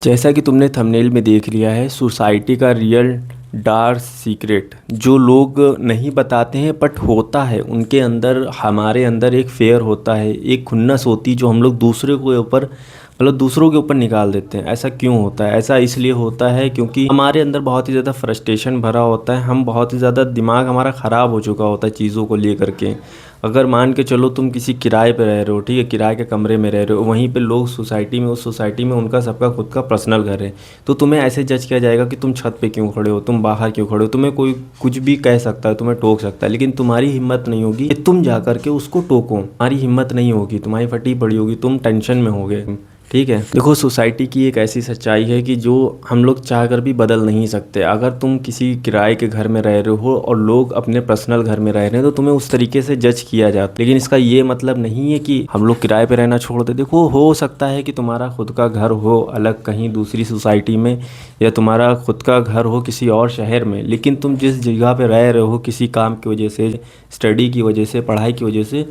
जैसा कि तुमने थंबनेल में देख लिया है, सोसाइटी का रियल डार्क सीक्रेट जो लोग नहीं बताते हैं बट होता है उनके अंदर, हमारे अंदर एक फेयर होता है, एक खुन्नस होती है जो हम लोग दूसरे के ऊपर दूसरों के ऊपर निकाल देते हैं। ऐसा क्यों होता है? ऐसा इसलिए होता है क्योंकि हमारे अंदर बहुत ही ज़्यादा फ्रस्ट्रेशन भरा होता है, हम बहुत ही ज़्यादा दिमाग हमारा ख़राब हो चुका होता है चीज़ों को लेकर के। अगर मान के चलो तुम किसी किराए पे रह रहे हो, ठीक है, किराए के कमरे में रह रहे हो, वहीं पे लोग सोसाइटी में, उस सोसाइटी में उनका सबका खुद का पर्सनल घर है, तो तुम्हें ऐसे जज किया जाएगा कि तुम छत पे क्यों खड़े हो, तुम बाहर क्यों खड़े हो, तुम्हें कोई कुछ भी कह सकता है, तुम्हें टोक सकता है, लेकिन तुम्हारी हिम्मत नहीं होगी कि तुम जा करके उसको टोको। तुम्हारी हिम्मत नहीं होगी, तुम्हारी फटी पड़ी होगी, तुम टेंशन में होगे। ठीक है, देखो सोसाइटी की एक ऐसी सच्चाई है कि जो हम लोग चाह कर भी बदल नहीं सकते। अगर तुम किसी किराए के घर में रह रहे हो और लोग अपने पर्सनल घर में रह रहे हैं तो तुम्हें उस तरीके से जज किया जाता है, लेकिन इसका ये मतलब नहीं है कि हम लोग किराए पे रहना छोड़ दे। देखो, हो सकता है कि तुम्हारा खुद का घर हो अलग कहीं दूसरी सोसाइटी में, या तुम्हारा खुद का घर हो किसी और शहर में, लेकिन तुम जिस जगह पे रह रहे हो किसी काम की वजह से, स्टडी की वजह से, पढ़ाई की वजह से,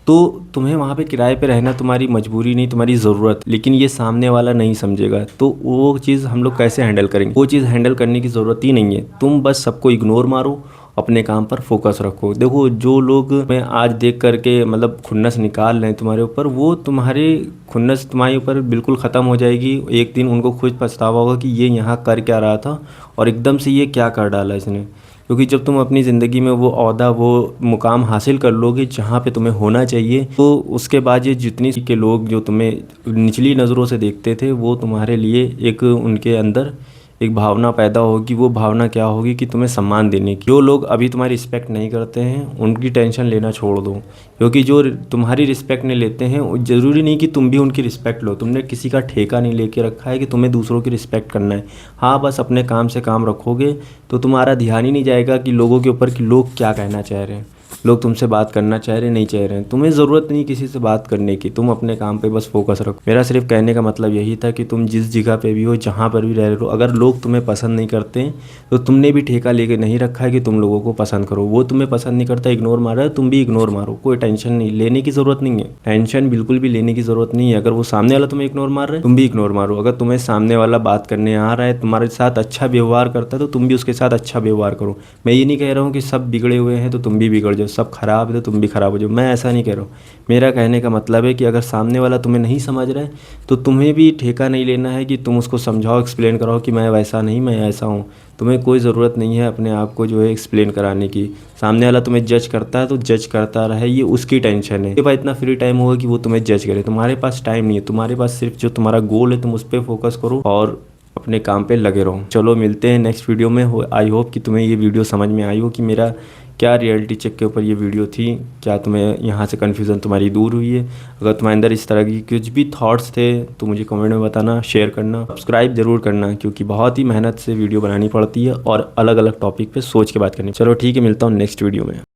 तो तुम्हें वहाँ पे किराए पे रहना तुम्हारी मजबूरी नहीं, तुम्हारी ज़रूरत। लेकिन ये सामने वाला नहीं समझेगा, तो वो चीज़ हम लोग कैसे हैंडल करेंगे? वो चीज़ हैंडल करने की ज़रूरत ही नहीं है। तुम बस सबको इग्नोर मारो, अपने काम पर फोकस रखो। देखो, जो लोग मैं आज देख करके खुन्नस निकाल रहे हैं तुम्हारे ऊपर, वो तुम्हारी खुन्नस तुम्हारे ऊपर बिल्कुल ख़त्म हो जाएगी। एक दिन उनको खुद पछतावा होगा कि ये यहाँ कर क्या रहा था और एकदम से ये क्या कर डाला इसने। क्योंकि जब तुम अपनी ज़िंदगी में वो ओहदा, वो मुकाम हासिल कर लोगे जहाँ पे तुम्हें होना चाहिए, तो उसके बाद ये जितनी के लोग जो तुम्हें निचली नज़रों से देखते थे, वो तुम्हारे लिए एक उनके अंदर एक भावना पैदा होगी। वो भावना क्या होगी कि तुम्हें सम्मान देने की। जो लोग अभी तुम्हारी रिस्पेक्ट नहीं करते हैं उनकी टेंशन लेना छोड़ दो, क्योंकि जो तुम्हारी रिस्पेक्ट नहीं लेते हैं, ज़रूरी नहीं कि तुम भी उनकी रिस्पेक्ट लो। तुमने किसी का ठेका नहीं लेके रखा है कि तुम्हें दूसरों की रिस्पेक्ट करना है। हाँ, बस अपने काम से काम रखोगे तो तुम्हारा ध्यान ही नहीं जाएगा कि लोगों के ऊपर कि लोग क्या कहना चाह रहे हैं, लोग तुमसे बात करना चाह रहे हैं नहीं चाह रहे हैं। तुम्हें ज़रूरत नहीं किसी से बात करने की, तुम अपने काम पे बस फोकस रखो। मेरा सिर्फ कहने का मतलब यही था कि तुम जिस जगह पे भी हो, जहाँ पर भी रह रहे हो, अगर लोग तुम्हें पसंद नहीं करते हैं तो तुमने भी ठेका लेके नहीं रखा है कि तुम लोगों को पसंद करो। वो तुम्हें पसंद नहीं करता, इग्नोर मार रहा है, तुम भी इग्नोर मारो। कोई टेंशन नहीं लेने की ज़रूरत नहीं है, टेंशन बिल्कुल भी लेने की ज़रूरत नहीं है। अगर वो सामने वाला तुम्हें इग्नोर मार रहा है, तुम भी इग्नोर मारो। अगर तुम्हें सामने वाला बात करने आ रहा है, तुम्हारे साथ अच्छा व्यवहार करता है, तो तुम भी उसके साथ अच्छा व्यवहार करो। मैं ये नहीं कह रहा हूँ कि सब बिगड़े हुए हैं तो तुम भी बिगड़ जाओ, सब खराब है तो तुम भी खराब हो जाओ, मैं ऐसा नहीं कह रहा हूँ। मेरा कहने का मतलब है कि अगर सामने वाला तुम्हें नहीं समझ रहा है तो तुम्हें भी ठेका नहीं लेना है कि तुम उसको समझाओ, एक्सप्लेन कराओ कि मैं वैसा नहीं, मैं ऐसा हूँ। तुम्हें कोई ज़रूरत नहीं है अपने आप को जो है एक्सप्लेन कराने की। सामने वाला तुम्हें जज करता है तो जज करता रहे, ये उसकी टेंशन है। भाई इतना फ्री टाइम होगा कि वो तुम्हें जज करे, तुम्हारे पास टाइम नहीं है। तुम्हारे पास सिर्फ जो तुम्हारा गोल है तुम उस पर फोकस करो और अपने काम पे लगे रहो। चलो मिलते हैं नेक्स्ट वीडियो में। आई होप कि तुम्हें ये वीडियो समझ में आई हो कि मेरा क्या रियलिटी चेक के ऊपर ये वीडियो थी। क्या तुम्हें यहाँ से कन्फ्यूज़न तुम्हारी दूर हुई है? अगर तुम्हारे अंदर इस तरह की कुछ भी थॉट्स थे तो मुझे कमेंट में बताना, शेयर करना, सब्सक्राइब ज़रूर करना, क्योंकि बहुत ही मेहनत से वीडियो बनानी पड़ती है और अलग अलग टॉपिक पे सोच के बात करनी। चलो ठीक है, मिलता हूँ नेक्स्ट वीडियो में।